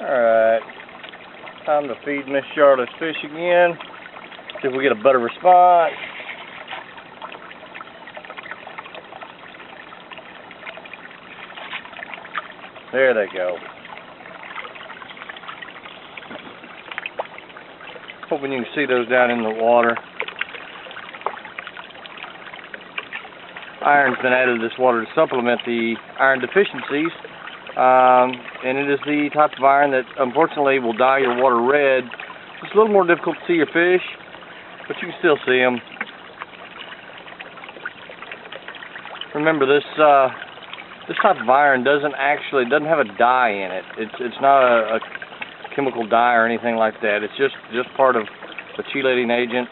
Alright, time to feed Miss Charlotte's fish again. See if we get a better response. There they go. Hoping you can see those down in the water. Iron's been added to this water to supplement the iron deficiencies. And it is the type of iron that unfortunately will dye your water red. It's a little more difficult to see your fish, but you can still see them. Remember, this type of iron doesn't have a dye in it. It's not a chemical dye or anything like that. It's just part of the chelating agent.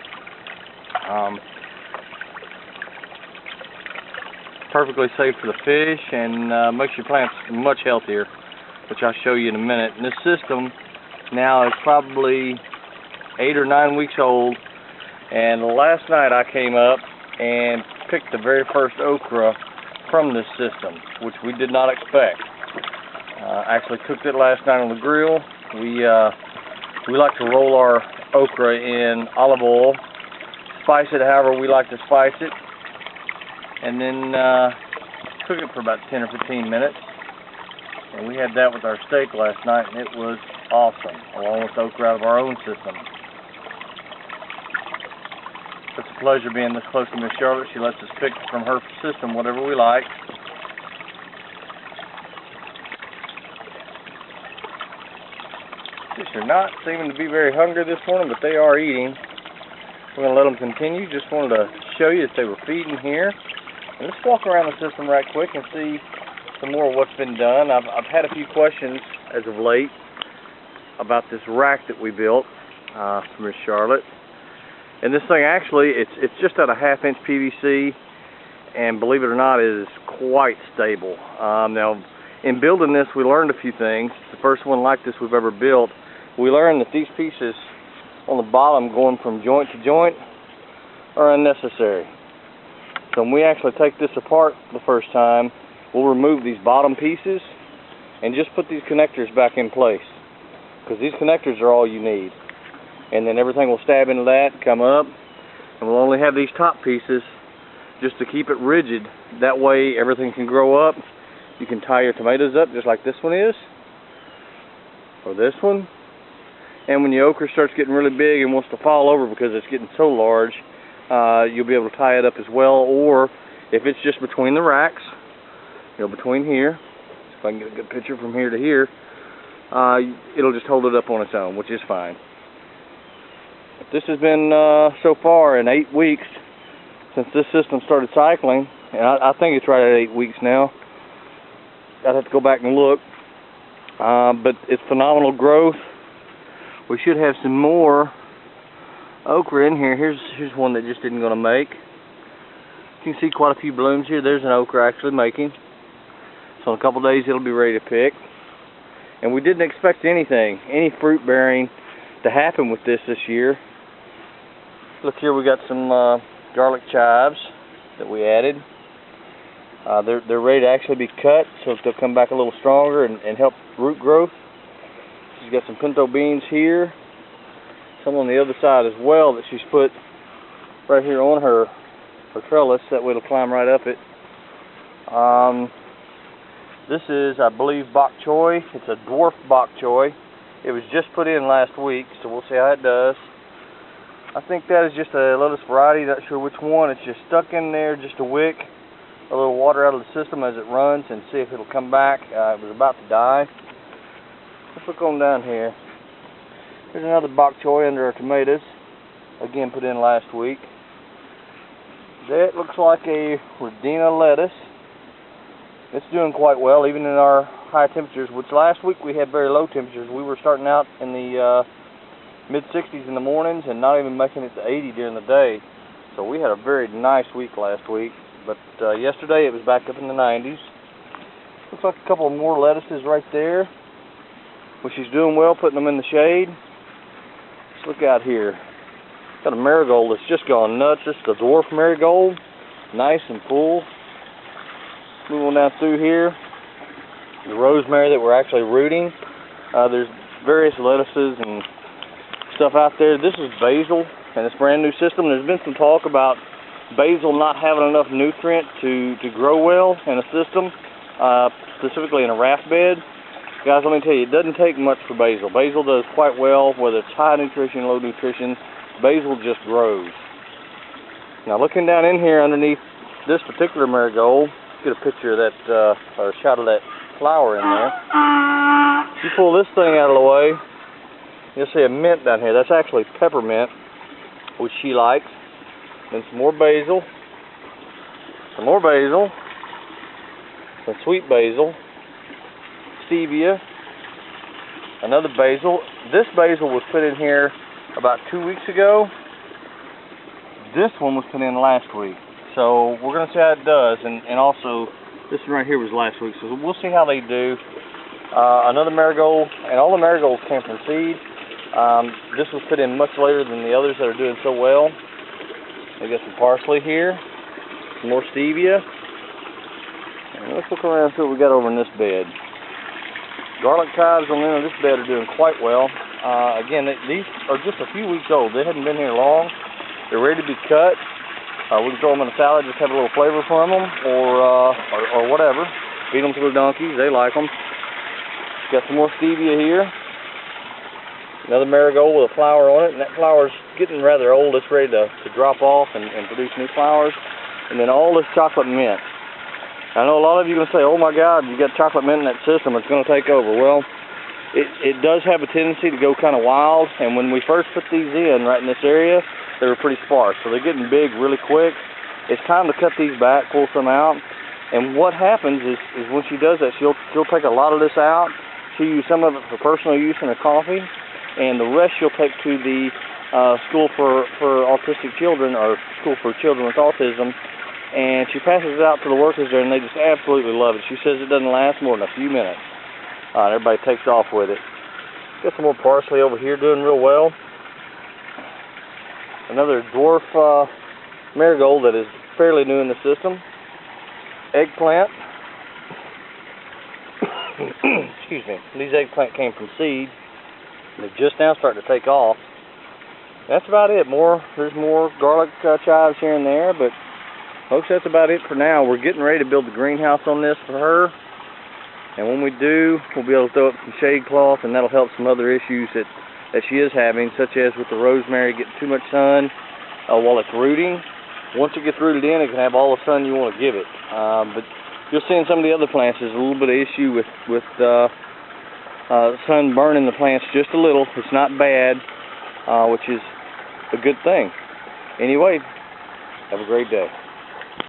Perfectly safe for the fish and makes your plants much healthier, which I'll show you in a minute. And this system now is probably 8 or 9 weeks old, and last night I came up and picked the very first okra from this system, which we did not expect. Actually cooked it last night on the grill. We like to roll our okra in olive oil, spice it however we like to spice it, and then cook it for about 10 or 15 minutes. And we had that with our steak last night, and it was awesome, along with okra out of our own system. It's a pleasure being this close to Miss Charlotte. She lets us pick from her system whatever we like. Fish are not seeming to be very hungry this morning, but they are eating. We're going to let them continue. Just wanted to show you that they were feeding here. And let's walk around the system right quick and see some more of what's been done. I've had a few questions as of late about this rack that we built for Miss Charlotte. And this thing actually, it's just at a 1/2 inch PVC, and believe it or not, it is quite stable. Now, in building this, we learned a few things. It's the first one like this we've ever built. We learned that these pieces on the bottom going from joint to joint are unnecessary. So when we actually take this apart the first time, we'll remove these bottom pieces and just put these connectors back in place, because these connectors are all you need. And then everything will stab into that, come up, and we'll only have these top pieces just to keep it rigid. That way everything can grow up. You can tie your tomatoes up just like this one is, or this one. And when your okra starts getting really big and wants to fall over because it's getting so large, you'll be able to tie it up as well. Or if it's just between the racks, between here, if I can get a good picture from here to here, it'll just hold it up on its own, which is fine. This has been so far in 8 weeks since this system started cycling, and I think it's right at 8 weeks now. I'd have to go back and look, but it's phenomenal growth. We should have some more okra in here. Here's one that just isn't going to make. You can see quite a few blooms here. There's an okra actually making. So in a couple days it'll be ready to pick. And we didn't expect any fruit bearing to happen with this year. Look here, we got some garlic chives that we added. They're ready to actually be cut, so they'll come back a little stronger and help root growth. She's got some pinto beans here, some on the other side as well that she's put right here on her trellis. That way it'll climb right up it. This is, I believe, bok choy. It's a dwarf bok choy. It was just put in last week, so we'll see how it does. I think that is just a lettuce variety, not sure which one. It's just stuck in there, just a wick, a little water out of the system as it runs, and see if it'll come back. It was about to die. Let's look on down here. There's another bok choy under our tomatoes, again put in last week. That looks like a Radina lettuce. It's doing quite well, even in our high temperatures, which last week we had very low temperatures. We were starting out in the mid-60s in the mornings and not even making it to 80 during the day. So we had a very nice week last week, but yesterday it was back up in the 90s. Looks like a couple more lettuces right there. Well, she's doing well putting them in the shade. Let's look out here. Got a marigold that's just gone nuts. This is the dwarf marigold, nice and full. Move on down through here. The rosemary that we're actually rooting. There's various lettuces and stuff out there. This is basil, and it's a brand new system. There's been some talk about basil not having enough nutrient to grow well in a system, specifically in a raft bed. Guys, let me tell you, it doesn't take much for basil. Basil does quite well, whether it's high nutrition, low nutrition. Basil just grows. Now, looking down in here underneath this particular marigold, get a picture of that, or a shot of that flower in there. If you pull this thing out of the way, you'll see a mint down here. That's actually peppermint, which she likes. Then some more basil, some sweet basil, stevia, another basil. This basil was put in here about 2 weeks ago. This one was put in last week. So we're going to see how it does. And also, this one right here was last week. So we'll see how they do. Another marigold, and all the marigolds came from seed. This was put in much later than the others that are doing so well. We got some parsley here, some more stevia. And let's look around and see what we got over in this bed. Garlic chives on in this bed are doing quite well. Again, these are just a few weeks old. They hadn't been here long. They're ready to be cut. We can throw them in a salad, just have a little flavor from them, or whatever. Feed them to the donkeys. They like them. Got some more stevia here. Another marigold with a flower on it, and that flower's getting rather old. It's ready to drop off and produce new flowers. And then all this chocolate mint. I know a lot of you are going to say, oh my God, you got chocolate mint in that system, it's going to take over. Well, it does have a tendency to go kind of wild, and when we first put these in right in this area, they were pretty sparse. So they're getting big really quick. It's time to cut these back, pull some out. And what happens is when she does that, she'll take a lot of this out. She'll use some of it for personal use in her coffee, and the rest she'll take to the school for autistic children, or school for children with autism, and she passes it out to the workers there, and they just absolutely love it. She says it doesn't last more than a few minutes. Everybody takes off with it. Got some more parsley over here doing real well. Another dwarf marigold that is fairly new in the system. Eggplant. Excuse me. These eggplant came from seed. They're just now starting to take off. That's about it. There's more garlic chives here and there, but folks, that's about it for now. We're getting ready to build the greenhouse on this for her, and when we do, we'll be able to throw up some shade cloth, and that'll help some other issues that she is having, such as with the rosemary getting too much sun while it's rooting. Once it gets rooted in, it can have all the sun you want to give it. But you'll see in some of the other plants, there's a little bit of issue with sun burning the plants just a little. It's not bad, which is a good thing. Anyway, have a great day.